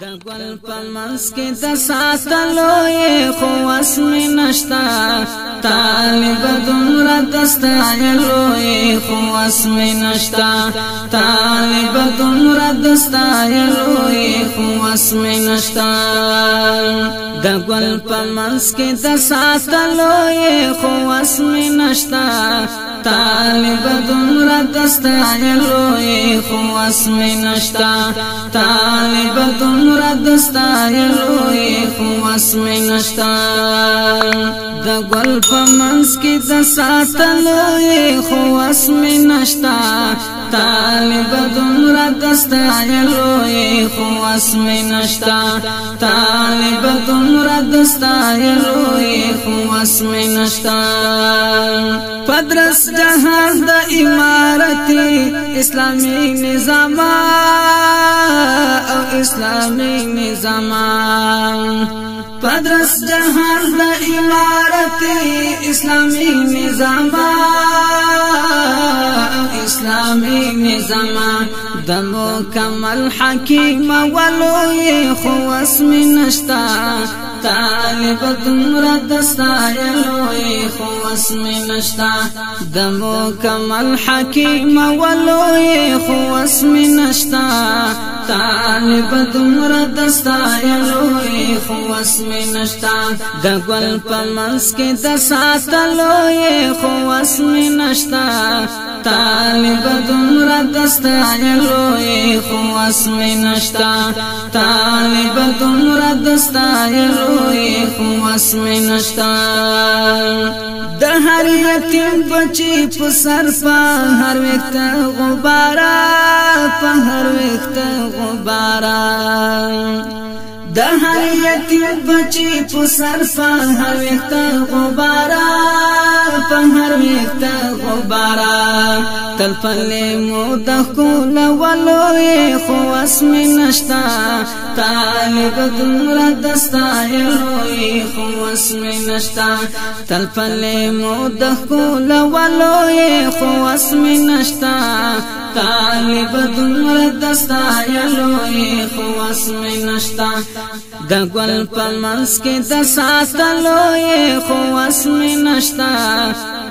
د ګل په منځ کې د ساتلو یې خو وس مې نشته طالب دومره د ستایلو یې خو وس مې نشته طالب دومره د ستایلو یې خو وس مې نشته د ګل په منځ کې د ساتلو یې خو وس مې نشته طالب دومره د ستایلو یې خو وس مې نشته طالب دومره د ستایلو یې خو وس مې نشته د ګل په منځ کې د ساتلو یې خو وس مې نشته طالب دومره د ستایلو یې خو وس مې نشته طالب دومره د ستایلو یې خو وس مې نشته پدرس جهان د امارتي اسلامي نظام او اسلامي نظام پدرس جهان د امارتي اسلامي نظام او اسلامي نظام د مکمل حکیم ولوی خو وس مې نشته طالب دومره د ستایلو یې خو وس مې نشته د مکمل حکیم ولوی خو وس مې نشته طالب دومره د ستایلو یې خو وس مې نشته د ګل په منځ کې د ساتلو یې خو وس مې نشته طالب دومره د ستایلو یې خو وس مې نشته طالب دومره د ستایلو یې خو وس مې نشته د هر یتیم بچی په سر په هر وخت غبارا په هر وخت غبارا د هر یتیم بچی په سر په هر وخت غبارا په هر وخت غبارا تل پلې مو د کول ولوي خو وس مې نشته طالب دومره د ستایلو یې خو وس مې نشته تل پلې مو د کول ولوي خو وس مې نشته طالب دومره د ستایلو یې خو وس مې نشته د ګل په منځ کې د ساتلو یې خو وس مې نشته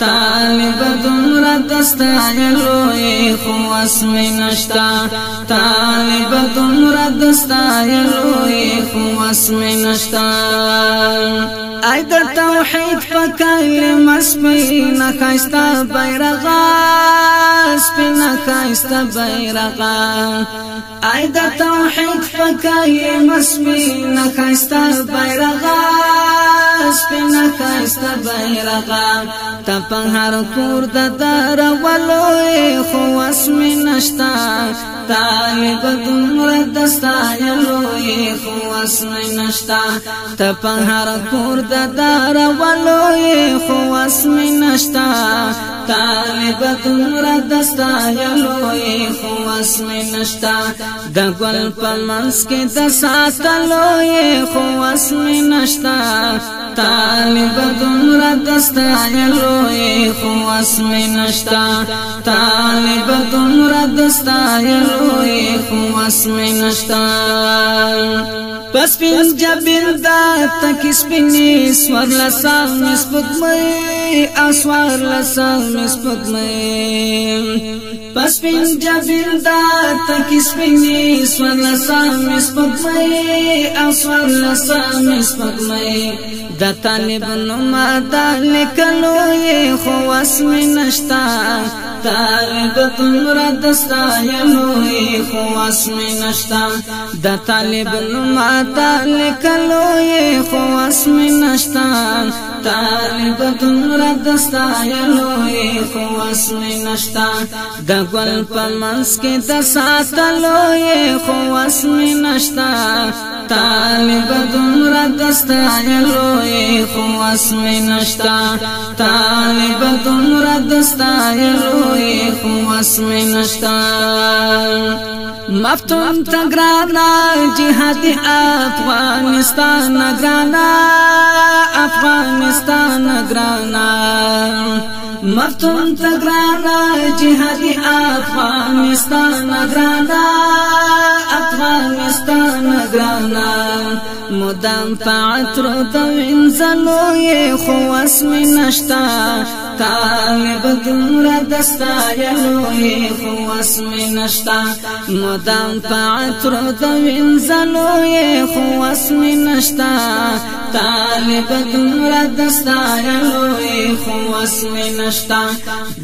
طالب دومره د ستایلو یې خو وس مې نشته طالب دومره د ستایلو یې خو وس مې نشته ای د توحید په کلمه سپینه ښایسته بیرغه سپینه ښایسته بیرغه ای د توحید په کلمه سپینه ښایسته بیرغه سپینه ښایسته بیرغه ته په هر کور د درولو خو وس مې نشته طالب دومره د ستایلو یې خو وس مې نشته ته په هر کور د درولو خو وس مې نشته طالب دومره د ستایلو یې خو وس مې نشته د ګل په منځ کې د ساتلو یې خو وس مې نشته طالب دومره د ستایلو یې خو وس مې نشته طالب دومره د ستایلو یې خو وس مې نشته پس پین جبین دا تک سپینی سور لسان سپگمئی اسوار لسان سپگمئی پس پین جبین دا تک سپینی سور لسان سپگمئی اسوار لسان سپگمئی د طالب نوما دا لکلو یې خو وس مې نشته طالب دومره د ستایلو یې خو وس مې نشته د طالب نوما دا لکلو یې خو وس مې نشته طالب دومره د ستایلو یې خو وس مې نشته د ګل په منځ کې د ساتلو یې خو وس مې نشته طالب دومره د ستایلو یې خو وس مې نشته طالب دومره د ستایلو یې خو وس مې نشته مفتون تگرانا جهادی افغانستان گرانا افغانستان گرانا مفتون تگرانا جهادی افغانستان گرانا افغانستان گرانا مدام پعطر دوین زلوی خواس می نشتا طالب دمرا دستایلوی خواس می نشتا مدام پعطر دوین زلوی خواس می نشتا طالب دمرا دستایلوی خواس می نشتا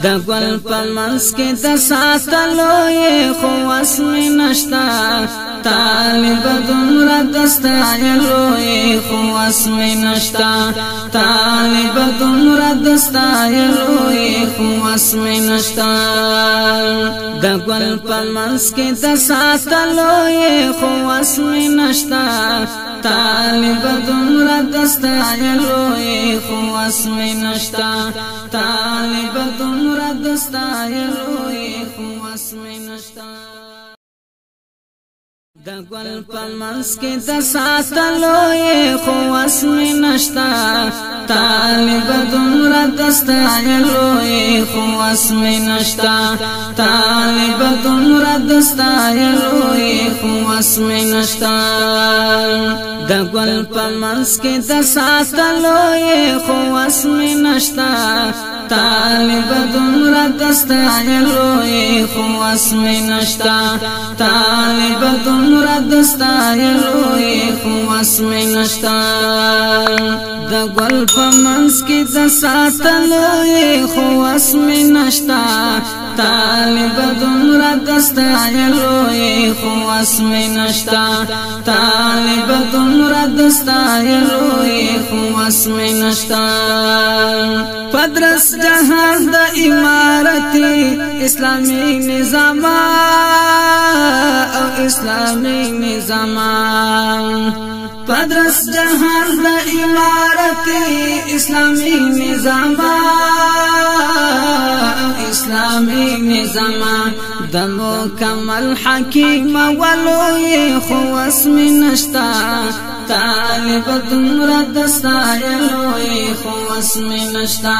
د ګل په منځ کې د ساتلوی خواس می نشتا طالب دمرا دستایلوی خواس می نشتا طالب دمرا دستایلوی خواس می نشتا د ګل په منځ کې د ساتلوی خواس می نشتا طالب دمرا دستایلوی خواس می نشتا طالب دمرا دستایلوی خواس می نشتا د ګل په منځ کې د ساتلوی خواس می نشتا طالب دمرا دستایلوی خواس می نشتا طالب دمرا دستایلوی خواس می نشتا د ګل په منځ کې د ساتلوی خواس می نشتا طالب دمرا دستایلوی خواس می نشتا طالب دمرا دستایلوی خواس می نشتا د ګل په منځ کې د ساتلوی خواس می نشتا طالب دمرا دستایلوی خواس می نشتا طالب دمرا دستایلوی خواس می نشتا پدرس جهان د امارتي اسلامي نظام او اسلامي نظام پدرس جهان د امارتي اسلامي نظام او اسلامي نظام د مکمل حکیم ولوی خواس می نشتا طالب دمرا دستایلوی خواس می نشتا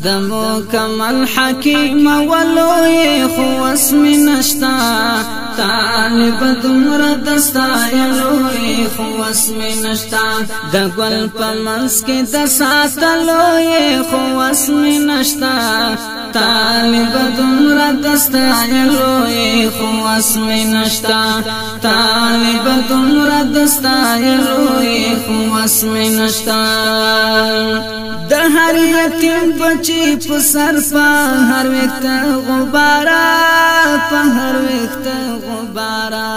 د مکمل حکیم ولوی خواس می نشتا طالب دمرا دستایلوی خواس می نشتا د ګل په منځ کې د ساتلوی خواس می نشتا طالب دمرا دستایلوی خواس می نشتا طالب دمرا دستایلوی خواس می نشتا د هر یتیم بچی په سر په هر وخت غبارا په هر وخت غبارا